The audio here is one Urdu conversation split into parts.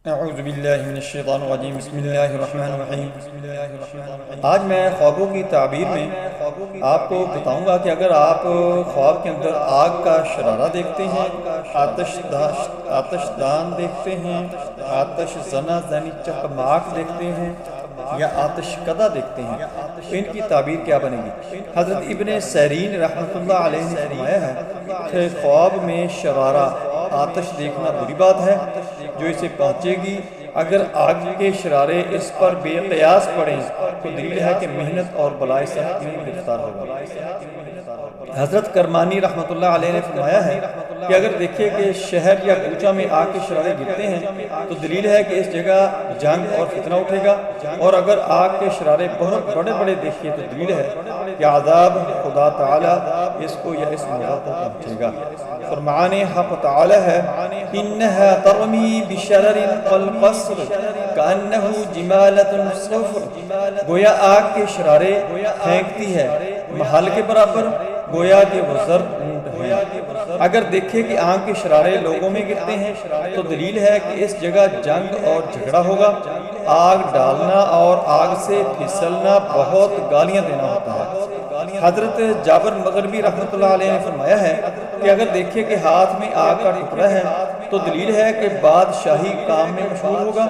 اعوذ باللہ من الشیطان الرجیم بسم اللہ الرحمن الرحیم۔ آج میں خوابوں کی تعبیر میں آپ کو بتاؤں گا کہ اگر آپ خواب کے اندر آگ کا شرارہ دیکھتے ہیں، آتش دان دیکھتے ہیں، آتش زنا زنی چکماک دیکھتے ہیں یا آتش کدہ دیکھتے ہیں تو ان کی تعبیر کیا بنے گی؟ حضرت ابن سیرین رحمۃ اللہ علیہ نے فرمایا ہے کہ خواب میں شرارہ آتش دیکھنا بری بات ہے جو اسے پہنچے گی۔ اگر آگ کے شرارے اس پر بے قیاس پڑیں تو دلیل ہے کہ محنت اور بلائے سختی میں گرفتار ہوگا۔ حضرت کرمانی رحمۃ اللہ علیہ نے فرمایا ہے کہ اگر دیکھیں کہ شہر یا کوچہ میں آگ کے شرارے گرتے ہیں تو دلیل ہے کہ اس جگہ جنگ اور فتنہ اٹھے گا، اور اگر آگ کے شرارے بہت بڑے بڑے دیکھیں تو دلیل ہے کہ عذاب خدا تعالی اس کو یا اس موقع کو پہنچے گا۔ فرمان حق تعالی ہے انہا ترمی بشرر قلقصر کانہ جمالت صفر، گویا آگ کے شرارے پھینکتی ہے محل کے برابر، گویا کہ وہ زرد اونٹ ہیں۔ اگر دیکھیں کہ آگ کے شرارے لوگوں میں گرتے ہیں تو دلیل ہے کہ اس جگہ جنگ اور جھگڑا ہوگا۔ آگ ڈالنا اور آگ سے پھسلنا بہت گالیاں دینا ہوتا ہے۔ حضرت جابر مغربی رحمۃ اللہ علیہ نے فرمایا ہے کہ اگر دیکھیں کہ ہاتھ میں آگ کا ٹکڑا ہے تو دلیل ہے کہ بادشاہی کام میں مشغول ہوگا،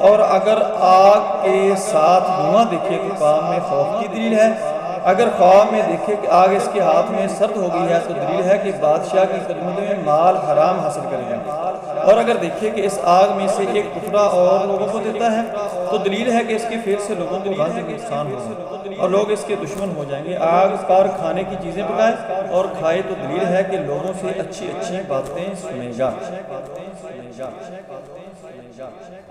اور اگر آگ کے ساتھ دھواں دیکھے تو کام میں خوف کی دلیل ہے۔ اگر خواب میں دیکھے کہ آگ اس کے ہاتھ میں سرد ہو گئی ہے تو دلیل ہے کہ بادشاہ کی خدمت میں مال حرام حاصل کرے گا، اور اگر دیکھے کہ اس آگ میں سے ایک ٹکڑا اور لوگوں کو دیتا ہے تو دلیل ہے کہ اس کے فعل سے لوگوں کو غلط نقصان ہوگا اور لوگ اس کے دشمن ہو جائیں گے۔ آگ پر کھانے کی چیزیں پکائے اور کھائے تو دلیل ہے کہ لوگوں سے اچھی اچھی باتیں سنے گا۔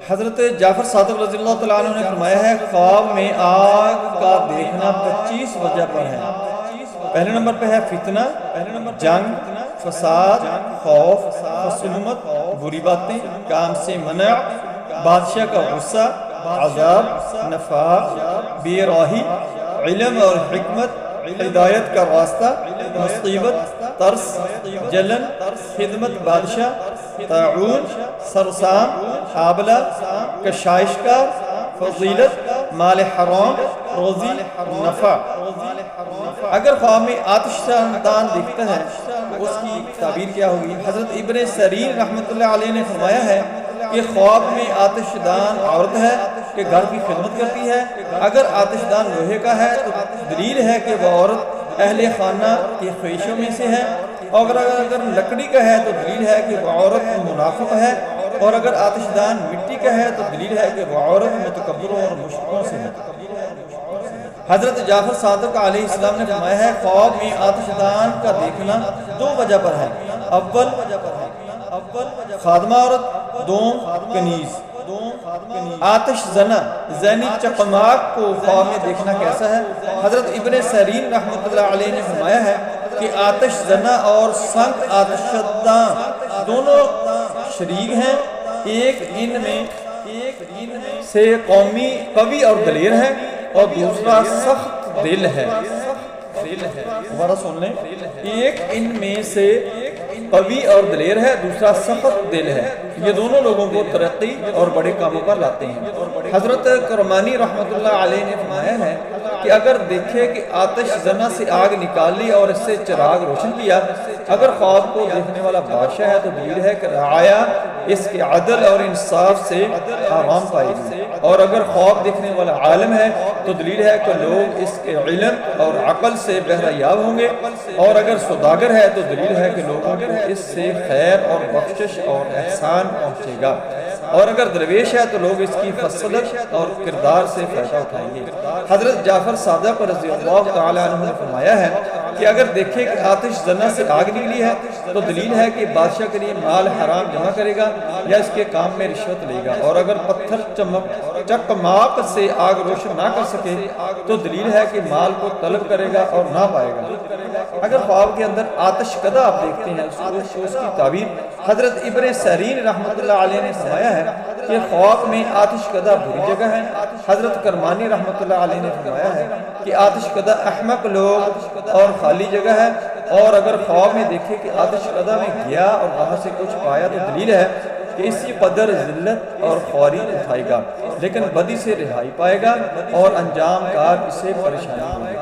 حضرت جعفر صادق رضی اللہ تعالیٰ عنہ نے فرمایا ہے خواب میں آگ کا دیکھنا 25 وجہ پر ہے۔ پہلے نمبر پہ ہے فتنہ، جنگ، فساد، خوف، خصومت، بری باتیں، کام سے منع، بادشاہ کا غصہ، عذاب، نفاق، بے راہی، علم اور حکمت، ہدایت کا راستہ، مصیبت، ترس، جلن، خدمت بادشاہ، طاعون، سرسام، آبلہ، کشائشکار، فضیلت، مال حرام، روزی، نفع۔ اگر خواب میں آتش دان دیکھتا ہے تو اس کی تعبیر کیا ہوگی؟ حضرت ابن سیرین رحمۃ اللہ علیہ نے فرمایا ہے کہ خواب میں آتش دان عورت ہے کہ گھر کی خدمت کرتی ہے۔ اگر آتش دان لوہے کا ہے تو دلیل ہے کہ وہ عورت اہل خانہ کی خواہشوں میں سے ہے، اور اگر لکڑی کا ہے تو دلیل ہے کہ وہ عورت منافق ہے، اور اگر آتش دان مٹی کا ہے تو دلیل ہے کہ وہ عورت متکبروں اور مشرکوں سے ہے۔ حضرت جعفر صادق علیہ السلام نے فرمایا ہے خواب میں آتش دان کا دیکھنا 2 وجہ پر ہے۔ اول خادمہ عورت، دوم کنیز۔ آتش زنا زنی چکماک کو خواب میں دیکھنا کیسا ہے؟ حضرت ابن سیرین رحمۃ اللہ علیہ نے فرمایا ہے کہ آتش زنا اور سنگ آتش دان دونوں شریک ہیں، ایک ان میں سے قوی اور دلیر ہے اور دوسرا سخت دل ہے۔ دوبارہ سن لیں، ایک ان میں سے قوی اور دلیر ہے، دوسرا سخت دل ہے۔ یہ دونوں لوگوں کو ترقی اور بڑے کاموں پر لاتے ہیں۔ حضرت کرمانی رحمۃ اللہ علیہ نے فرمایا ہے کہ اگر دیکھے کہ آتش زنا سے آگ نکال لی اور اس سے چراغ روشن کیا، اگر خواب کو دیکھنے والا بادشاہ ہے تو دلیل ہے کہ رعایا اس کے عدل اور انصاف سے آرام پائے گی، اور اگر خواب دیکھنے والا عالم ہے تو دلیل ہے کہ لوگ اس کے علم اور عقل سے بہرہ یاب ہوں گے، اور اگر سوداگر ہے تو دلیل ہے کہ لوگوں کو اس سے خیر اور بخشش اور احسان پہنچے گا، اور اگر درویش ہے تو لوگ اس کی فضیلت اور کردار سے فائدہ اٹھائیں گے۔ حضرت جعفر صادق رضی اللہ تعالیٰ عنہ نے فرمایا ہے کہ اگر دیکھے کہ آتش زنا سے آگ نکلی ہے تو دلیل ہے کہ بادشاہ کے لیے مال حرام جمع کرے گا یا اس کے کام میں رشوت لے گا، اور اگر پتھر چکماک سے آگ روشن نہ کر سکے تو دلیل ہے کہ مال کو طلب کرے گا اور نہ پائے گا۔ اگر خواب کے اندر آتش کدہ آپ دیکھتے ہیں تو اس کی تعبیر حضرت ابن سیرین رحمۃ اللہ علیہ نے فرمایا ہے کہ خواب میں آتش کدہ بری جگہ ہے۔ حضرت کرمانی رحمۃ اللہ علیہ نے فرمایا ہے کہ آتش کدہ احمق لوگ اور خالی جگہ ہے، اور اگر خواب میں دیکھے کہ آتش کدہ میں گیا اور وہاں سے کچھ پایا تو دلیل ہے کہ اسی قدر ذلت اور خواری اٹھائے گا، لیکن بدی سے رہائی پائے گا اور انجام کار اسے پریشانی ہوگی۔